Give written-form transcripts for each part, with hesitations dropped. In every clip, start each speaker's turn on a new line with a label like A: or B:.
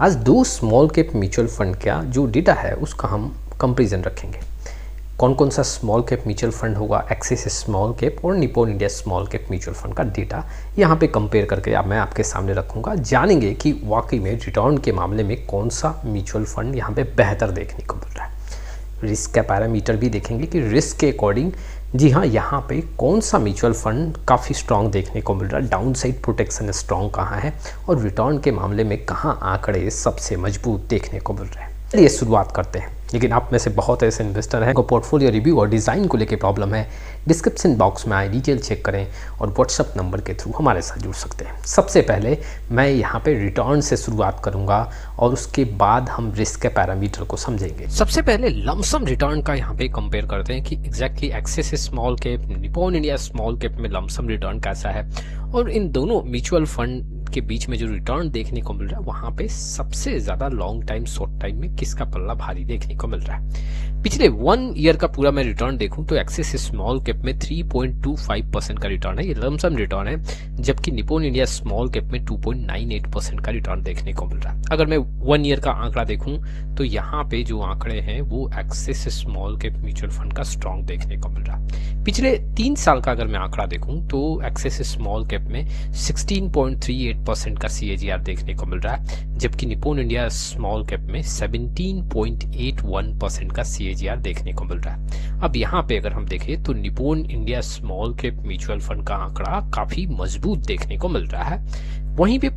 A: आज दो small cap mutual fund का जो डेटा है उसका हम कंपैरिजन रखेंगे। कौन कौन सा स्मॉल कैप म्यूचुअल फंड होगा, एक्सिस स्मॉल कैप और Nippon India small cap mutual fund का डेटा यहाँ पे कंपेयर करके अब मैं आपके सामने रखूँगा। जानेंगे कि वाकई में रिटर्न के मामले में कौन सा म्यूचुअल फंड यहाँ पे बेहतर देखने को मिल रहा है। रिस्क का पैरामीटर भी देखेंगे कि रिस्क के अकॉर्डिंग जी हाँ यहाँ पे कौन सा म्यूचुअल फंड काफ़ी स्ट्रॉन्ग देखने को मिल रहा है, डाउन साइड प्रोटेक्शन स्ट्रॉन्ग कहाँ है और रिटर्न के मामले में कहाँ आंकड़े सबसे मजबूत देखने को मिल रहे हैं। चलिए शुरुआत करते हैं। लेकिन आप में से बहुत ऐसे इन्वेस्टर हैं को पोर्टफोलियो रिव्यू और डिज़ाइन को लेकर प्रॉब्लम है, डिस्क्रिप्शन बॉक्स में आए डिटेल चेक करें और व्हाट्सअप नंबर के थ्रू हमारे साथ जुड़ सकते हैं। सबसे पहले मैं यहाँ पे रिटर्न से शुरुआत करूँगा और उसके बाद हम रिस्क के पैरामीटर को समझेंगे। सबसे पहले लमसम रिटर्न का यहाँ पे कंपेयर करते हैं कि exactly axis small cap, Nippon India small cap में लमसम रिटर्न कैसा है और इन दोनों म्यूचुअल फंड के बीच में जो रिटर्न देखने को मिल रहा है वहां पे सबसे ज्यादा लॉन्ग टाइम शॉर्ट टाइम में किसका पल्ला भारी देखने को मिल रहा है। पिछले 1 ईयर का पूरा मैं रिटर्न देखूं तो एक्सिस स्मॉल कैप में 3.25% का रिटर्न है, ये लमसम रिटर्न है, जबकि निप्पॉन इंडिया स्मॉल कैप में 2.98% का रिटर्न देखने को मिल रहा है। अगर मैं 1 ईयर का आंकड़ा देखूं तो यहाँ पे जो आंकड़े हैं वो axis small cap mutual fund का स्ट्रॉन्ग देखने को मिल रहा है। पिछले 3 साल का अगर मैं आंकड़ा देखूं तो एक्सिस स्मॉल कैप में 16.38% का CAGR देखने को मिल रहा है, जबकि निप्पॉन इंडिया स्मॉल कैप में 17.81% का CAGR देखने को मिल रहा है। अब यहाँ पे अगर हम देखें तो Nippon India small cap mutual fund का आंकड़ा काफी मजबूत देखने को मिल रहा है। वहीं पे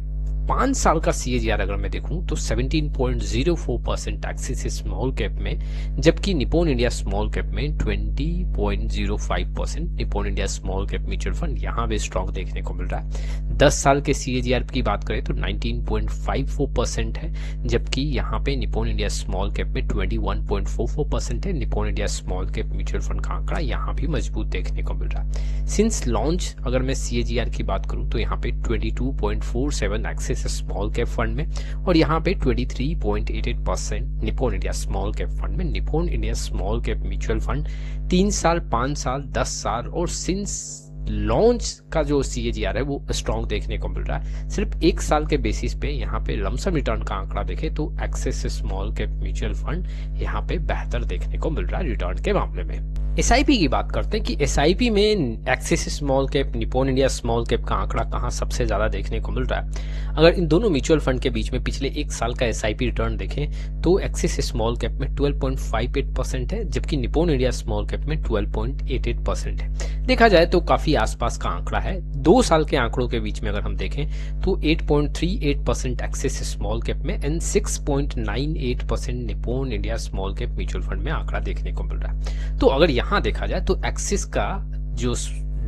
A: 5 साल का CAGR अगर मैं देखूं तो 17.04% एक्सिस स्मॉल कैप में, जबकि निप्पॉन इंडिया स्मॉल कैप में 20.05% Nippon India small cap mutual fund यहाँ भी स्ट्रॉन्ग देखने को मिल रहा है। 10 साल के CAGR की बात करें तो 19.54% है, जबकि यहाँ पे निप्पॉन इंडिया स्मॉल कैप में 21.44% है। Nippon India small cap mutual fund का आंकड़ा यहाँ भी मजबूत देखने को मिल रहा है। सिंस लॉन्च अगर मैं CAGR की बात करूँ तो यहाँ पे 22.47 एक्सिस स्मॉल कैप फंड में और यहाँ पे 23.88% Nippon India small cap fund में। Nippon India small cap mutual fund 3 साल, 5 साल, 10 साल और सिंस लॉन्च का जो CAGR है वो स्ट्रॉन्ग देखने को मिल रहा है। सिर्फ 1 साल के बेसिस पे यहाँ पे लमसम रिटर्न का आंकड़ा देखें तो axis small cap mutual fund यहाँ पे बेहतर देखने को मिल रहा है रिटर्न के मामले में। SIP की बात करते हैं कि SIP में axis small cap, Nippon India small cap का आंकड़ा कहाँ सबसे ज्यादा देखने को मिल रहा है। अगर इन दोनों म्यूचुअल फंड के बीच में पिछले 1 साल का SIP रिटर्न देखें तो एक्सिस स्मॉल कैप में 12.58% है, जबकि निप्पॉन इंडिया स्मॉल कैप में 12.88% है। देखा जाए तो काफी आसपास का आंकड़ा है। 2 साल के आंकड़ों के बीच में अगर हम देखें तो 8.38% एक्सिस स्मॉल कैप में and 6.98% Nippon India small cap mutual fund में आंकड़ा देखने को मिल रहा है। तो अगर यहाँ देखा जाए तो एक्सिस का जो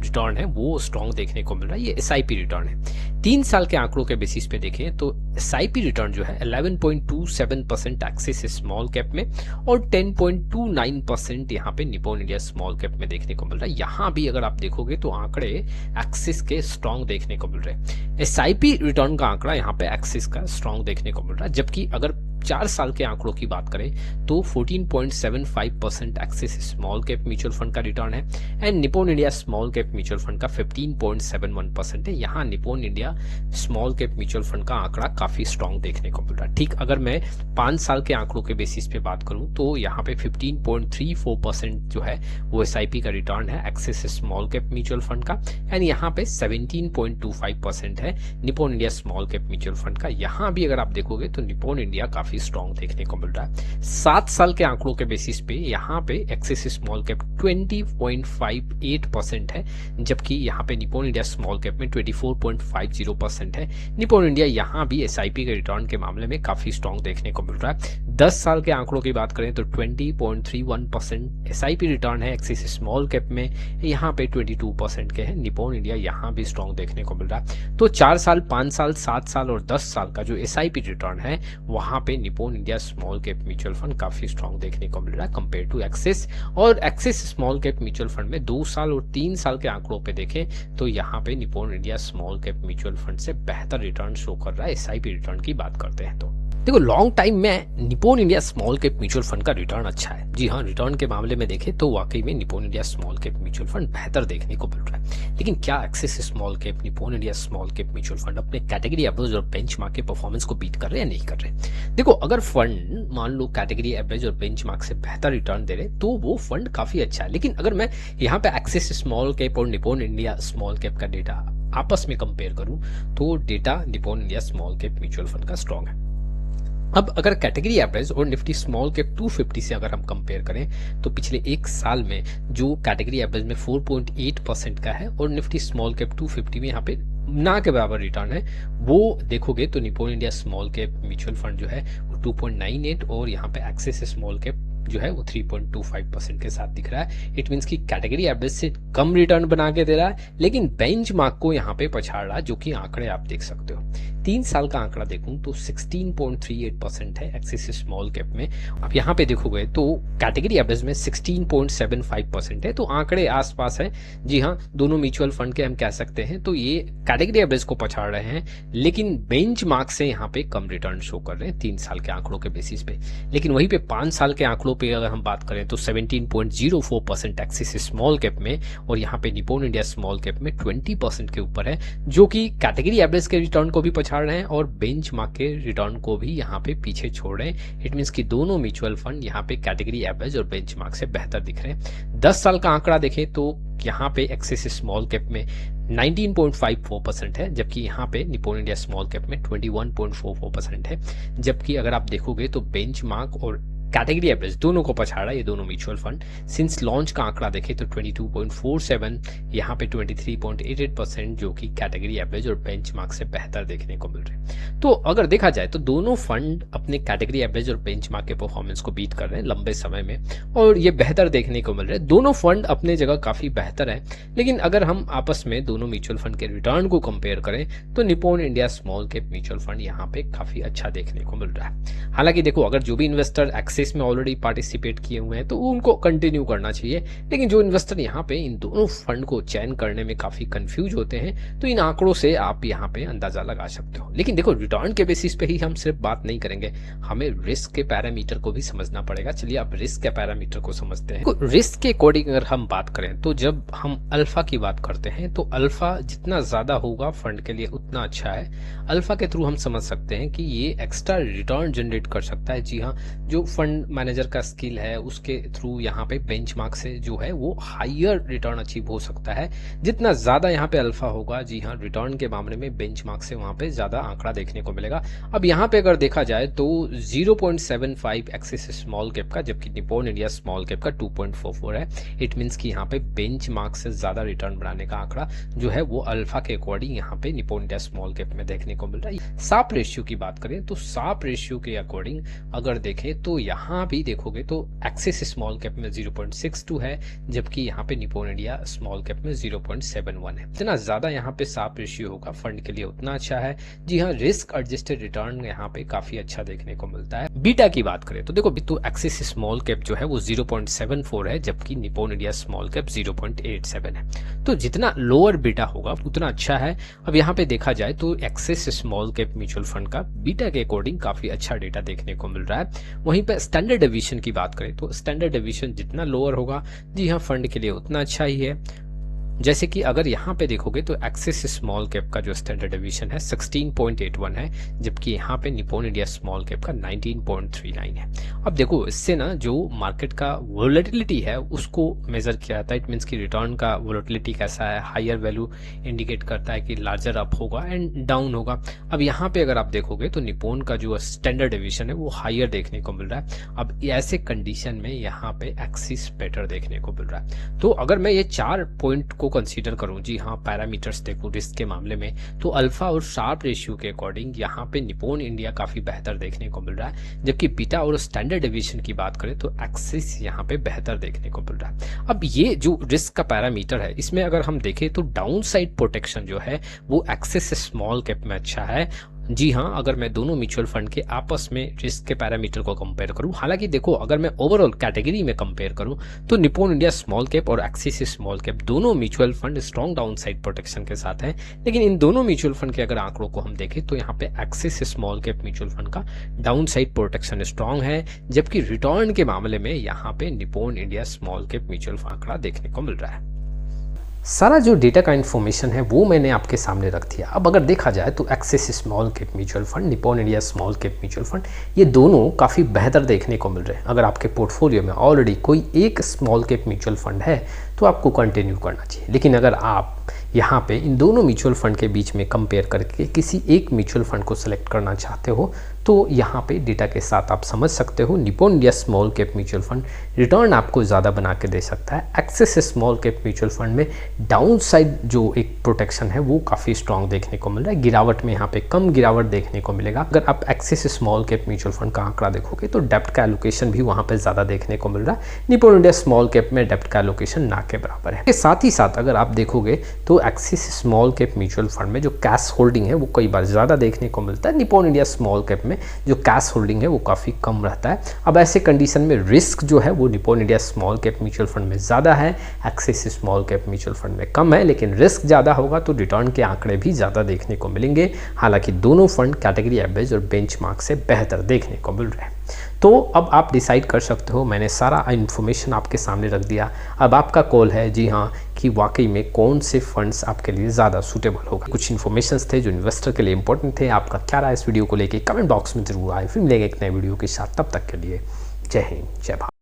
A: रिटर्न है वो स्ट्रॉन्ग देखने को मिल रहा है, ये SIP रिटर्न है। 3 साल के आंकड़ों के बेसिस पे देखें तो SIP रिटर्न जो है 11.27% एक्सिस स्मॉल कैप में और 10.29% यहाँ पे निप्पॉन इंडिया स्मॉल कैप में देखने को मिल रहा है। यहाँ भी अगर आप देखोगे तो आंकड़े एक्सिस के स्ट्रॉन्ग देखने को मिल रहे हैं। SIP रिटर्न का आंकड़ा यहाँ पे एक्सिस का स्ट्रॉन्ग देखने को मिल रहा है, जबकि अगर 4 साल के आंकड़ों की बात करें तो 14.75% axis small cap mutual fund का रिटर्न है and Nippon India small cap mutual fund का 15.71% है। यहाँ Nippon India small cap mutual fund का आंकड़ा काफी स्ट्रॉन्ग देखने को मिल रहा है। ठीक अगर मैं 5 साल के आंकड़ों के बेसिस पे बात करूं तो यहाँ पे 15.34% जो है वो SIP का रिटर्न है axis small cap mutual fund का एंड यहाँ पे 17.25% है Nippon India small cap mutual fund का। यहाँ भी अगर आप देखोगे तो निप्पॉन इंडिया काफी स्ट्रॉन्ग देखने को मिल रहा है। 7 साल के आंकड़ों के बेसिस पे यहाँ पे एक्सिस स्मॉल कैप 20.58% है, जबकि यहाँ पे निप्पॉन इंडिया स्मॉल कैप में 24.50% है। निप्पॉन इंडिया यहाँ भी SIP के रिटर्न के मामले में काफी स्ट्रॉन्ग देखने को मिल रहा है। 10 साल के आंकड़ों की बात करें तो 20.31% SIP रिटर्न है एक्सिस स्मॉल कैप में, यहाँ पे 22% के हैं। निप्पॉन इंडिया यहाँ भी स्ट्रॉन्ग देखने को मिल रहा है। तो 4 साल, 5 साल, 7 साल और 10 साल का जो SIP रिटर्न है वहां पे Nippon India small cap mutual fund काफी स्ट्रॉन्ग देखने को मिल रहा है कंपेयर टू एक्सिस। और axis small cap mutual fund में 2 साल और 3 साल के आंकड़ों पे देखें तो यहाँ पे Nippon India small cap mutual fund से बेहतर रिटर्न शो कर रहा है SIP रिटर्न की बात करते हैं तो। देखो लॉन्ग टाइम में Nippon India small cap mutual fund का रिटर्न अच्छा है। जी हाँ, रिटर्न के मामले में देखें तो वाकई में Nippon India small cap mutual fund बेहतर देखने को मिल रहा है। लेकिन क्या axis small cap Nippon India small cap mutual fund अपने कैटेगरी एवरेज और बेंचमार्क के परफॉर्मेंस को बीट कर रहे हैं या नहीं कर रहे? देखो अगर फंड मान लो कैटेगरी एवरेज और बेंचमार्क से बेहतर रिटर्न दे रहे तो वो फंड काफी अच्छा है। लेकिन अगर मैं यहाँ पे एक्सिस स्मॉल कैप और निप्पॉन इंडिया स्मॉल कैप का डेटा आपस में कंपेयर करूं तो data Nippon India small cap mutual fund का स्ट्रॉन्ग है। अब अगर कैटेगरी एवरेज और निफ्टी स्मॉल कैप 250 से अगर हम कंपेयर करें तो पिछले एक साल में जो कैटेगरी एवरेज में 4.8% का है और निफ्टी स्मॉल कैप 250 में यहाँ पे ना के बराबर रिटर्न है, वो देखोगे तो Nippon India small cap mutual fund जो है वो 2.98 और यहाँ पे एक्सिस स्मॉल कैप जो है वो 3.25% के साथ दिख रहा है। इट मीन्स की कैटेगरी एवरेज से कम रिटर्न बना के दे रहा है, लेकिन बेंचमार्क को यहाँ पे पछाड़ रहा है, जो कि आंकड़े आप देख सकते हो। 3 साल का आंकड़ा देखूं तो 16.38% है एक्सिस स्मॉल कैप में। अब यहाँ पे देखोगे तो कैटेगरी एवरेज में 16.75% है, तो आंकड़े आसपास है। जी हाँ, दोनों म्यूचुअल फंड के हम कह सकते हैं तो ये कैटेगरी एवरेज को पछाड़ रहे हैं, लेकिन बेंचमार्क से यहाँ पे कम रिटर्न शो कर रहे हैं 3 साल के आंकड़ों के बेसिस पे। लेकिन वहीं पे 5 साल के आंकड़ों पे अगर हम बात करें तो 17.04% एक्सिस स्मॉल कैप में और यहाँ पे निप्पॉन इंडिया स्मॉल कैप में 20% के ऊपर है, जो कि कैटेगरी एवरेज के रिटर्न को भी पछाड़ रहे हैं और बेंचमार्क के रिटर्न को भी यहाँ पे पीछे छोड़ रहे हैं। इट मीन्स कि दोनों म्यूचुअल फंड यहाँ पे कैटेगरी एवरेज और बेंचमार्क से बेहतर दिख रहे हैं। 10 साल का आंकड़ा देखें तो यहाँ पे एक्सिस स्मॉल कैप में 19.54% है, जबकि यहाँ पे निप्पॉन इंडिया स्मॉल कैप में 21.44% है। जबकि अगर आप देखोगे तो बेंचमार्क और कैटेगरी एवरेज दोनों को पछाड़ा ये दोनों म्यूचुअल फंड। सिंस लॉन्च का आंकड़ा देखें तो 22.47, यहाँ पे 23.88%, जो कि कैटेगरी एवरेज और बेंचमार्क से बेहतर देखने को मिल रहे हैं। तो अगर देखा जाए तो दोनों फंड अपने कैटेगरी एवरेज और बेंचमार्क के परफॉर्मेंस को बीट कर रहे हैं लंबे समय में, और ये बेहतर देखने को मिल रहा है। दोनों फंड अपने जगह काफी बेहतर है, लेकिन अगर हम आपस में दोनों म्यूचुअल फंड के रिटर्न को कंपेयर करें तो Nippon India small cap mutual fund यहाँ पे काफी अच्छा देखने को मिल रहा है। हालांकि देखो अगर जो भी इन्वेस्टर एक्सिस में ऑलरेडी पार्टिसिपेट किए हुए हैं तो उनको कंटिन्यू करना चाहिए, लेकिन जो इन्वेस्टर यहाँ पे इन दोनों फंड को चयन करने में काफी कंफ्यूज होते हैं तो इन आंकड़ों से आप यहाँ पे अंदाजा लगा सकते हो। लेकिन देखो रिटर्न के बेसिस पे ही हम सिर्फ बात नहीं करेंगे, हमें रिस्क के पैरामीटर को भी समझना पड़ेगा। चलिए अब रिस्क के पैरामीटर को समझते हैं। रिस्क के अकॉर्डिंग अगर हम बात करें तो जब हम अल्फा की बात करते हैं तो अल्फा जितना ज्यादा होगा फंड के लिए उतना अच्छा है। अल्फा के थ्रू हम समझ सकते हैं कि ये एक्स्ट्रा रिटर्न जनरेट कर सकता है। जी हाँ, जो फंड मैनेजर का स्किल है उसके थ्रू यहाँ पे बेंचमार्क से जो है वो हायर रिटर्न अचीव हो सकता है। जितना ज्यादा यहाँ पे अल्फा होगा, जी हाँ, रिटर्न के मामले में बेंचमार्क से वहां पे ज्यादा आंकड़ा देखने को मिलेगा। अब यहाँ पे अगर देखा जाए तो 0.75 एक्सिस स्मॉल कैप का, जबकि निप्पॉन इंडिया स्मॉल कैप का 2.44 है। इट मीन्स कि यहाँ पे बेंचमार्क से ज्यादा रिटर्न बनाने का आंकड़ा जो है वो अल्फा के अकॉर्डिंग यहाँ पे निप्पॉन इंडिया स्मॉल कैप में देखने को मिल रहा है। साप रेशियो की बात करें तो साप रेशियो के अकॉर्डिंग अगर देखें तो यहाँ भी देखोगे तो एक्सिस स्मॉल कैप में 0.62 है, जबकि यहाँ पे निप्पॉन इंडिया स्मॉल कैप में 0.71 है। जितना ज्यादा यहाँ पे साप रेशियो होगा फंड के लिए उतना अच्छा है। जी हाँ, रिस्क एडजस्टेड रिटर्न यहाँ पे काफी अच्छा देखने को मिलता है। बीटा की बात करें तो देखो तो एक्सिस स्मॉल कैप जो है वो 0.74 है, जबकि निप्पॉन इंडिया स्मॉल कैप 0.87 है। तो जितना लोअर बीटा होगा उतना अच्छा है। अब यहाँ पे देखा जाए तो axis small cap mutual fund का बीटा के अकॉर्डिंग काफी अच्छा डेटा देखने को मिल रहा है। वहीं पे स्टैंडर्ड डेविएशन की बात करें तो स्टैंडर्ड डेविएशन जितना लोअर होगा, जी हाँ, फंड के लिए उतना अच्छा ही है। जैसे कि अगर यहाँ पे देखोगे तो एक्सिस स्मॉल कैप का जो स्टैंडर्ड डेविएशन है 16.81 है, जबकि यहाँ पे निप्पॉन इंडिया स्मॉल कैप का 19.39 है। अब देखो इससे ना जो मार्केट का वोलेटिलिटी है उसको मेजर किया जाता है। इट मीन्स कि रिटर्न का वोलेटिलिटी कैसा है, हायर वैल्यू इंडिकेट करता है कि लार्जर अप होगा एंड डाउन होगा। अब यहाँ पे अगर आप देखोगे तो निप्पॉन का जो स्टैंडर्ड डेविएशन है वो हायर देखने को मिल रहा है। अब ऐसे कंडीशन में यहाँ पे एक्सिस बेटर देखने को मिल रहा है। तो अगर मैं ये 4 पॉइंट को कंसीडर करूं, जी हाँ, पैरामीटर्स देखूं रिस्क के मामले में, तो अल्फा और शार्प रेशियो के अकॉर्डिंग यहाँ पे निप्पॉन इंडिया काफी बेहतर देखने को मिल रहा है, जबकि बीटा और स्टैंडर्ड डेविएशन की बात करें तो एक्सिस यहाँ पे बेहतर देखने को मिल रहा है। अब ये जो रिस्क का पैरामीटर है इसमें अगर हम देखें तो डाउन साइड प्रोटेक्शन जो है वो एक्सिस स्मॉल कैप में अच्छा है, जी हाँ, अगर मैं दोनों म्यूचुअल फंड के आपस में रिस्क के पैरामीटर को कंपेयर करूं, हालांकि देखो अगर मैं ओवरऑल कैटेगरी में कंपेयर करूं तो निप्पॉन इंडिया स्मॉल कैप और एक्सिस स्मॉल कैप दोनों mutual fund strong down side protection के साथ हैं। लेकिन इन दोनों म्यूचुअल फंड के अगर आंकड़ों को हम देखें तो यहाँ पे axis small cap mutual fund का डाउन साइड प्रोटेक्शन स्ट्रॉन्ग है, जबकि रिटर्न के मामले में यहाँ पे Nippon India small cap mutual fund आंकड़ा देखने को मिल रहा है। सारा जो डेटा का इन्फॉर्मेशन है वो मैंने आपके सामने रख दिया। अब अगर देखा जाए तो axis small cap mutual fund, Nippon India small cap mutual fund, ये दोनों काफ़ी बेहतर देखने को मिल रहे हैं। अगर आपके पोर्टफोलियो में ऑलरेडी कोई एक स्मॉल कैप म्यूचुअल फंड है तो आपको कंटिन्यू करना चाहिए। लेकिन अगर आप यहाँ पे इन दोनों म्यूचुअल फंड के बीच में कंपेयर करके किसी एक म्यूचुअल फंड को सेलेक्ट करना चाहते हो तो यहाँ पे डेटा के साथ आप समझ सकते हो Nippon India small cap mutual fund return आपको ज़्यादा बना के दे सकता है। Axis small cap mutual fund में डाउन साइड जो एक प्रोटेक्शन है वो काफ़ी स्ट्रॉन्ग देखने को मिल रहा है, गिरावट में यहाँ पे कम गिरावट देखने को मिलेगा। अगर आप axis small cap mutual fund का आंकड़ा देखोगे तो डेप्थ का एलोकेशन भी वहाँ पे ज़्यादा देखने को मिल रहा है। निप्पॉन इंडिया स्मॉल कैप में डेप्थ का एलोकेशन ना के बराबर है। साथ ही साथ अगर आप देखोगे तो axis small cap mutual fund में जो कैश होल्डिंग है वो कई बार ज़्यादा देखने को मिलता है। निप्पॉन इंडिया स्मॉल कैप में जो कैश होल्डिंग है वो काफ़ी कम रहता है। अब ऐसे कंडीशन में रिस्क जो है वो Nippon India small cap mutual fund में ज़्यादा है, axis small cap mutual fund में कम है। लेकिन रिस्क ज़्यादा होगा तो रिटर्न के आंकड़े भी ज़्यादा देखने को मिलेंगे। हालांकि दोनों फंड कैटेगरी एवरेज और बेंचमार्क से बेहतर देखने को मिल रहे हैं। तो अब आप डिसाइड कर सकते हो, मैंने सारा इन्फॉर्मेशन आपके सामने रख दिया। अब आपका कॉल है जी हाँ कि वाकई में कौन से फंड्स आपके लिए ज़्यादा सूटेबल होगा। कुछ इन्फॉर्मेशंस थे जो इन्वेस्टर के लिए इंपॉर्टेंट थे। आपका क्या रहा इस वीडियो को लेके कमेंट बॉक्स में जरूर आए। फिर मिलेंगे एक नए वीडियो के साथ, तब तक के लिए जय हिंद जय भारत।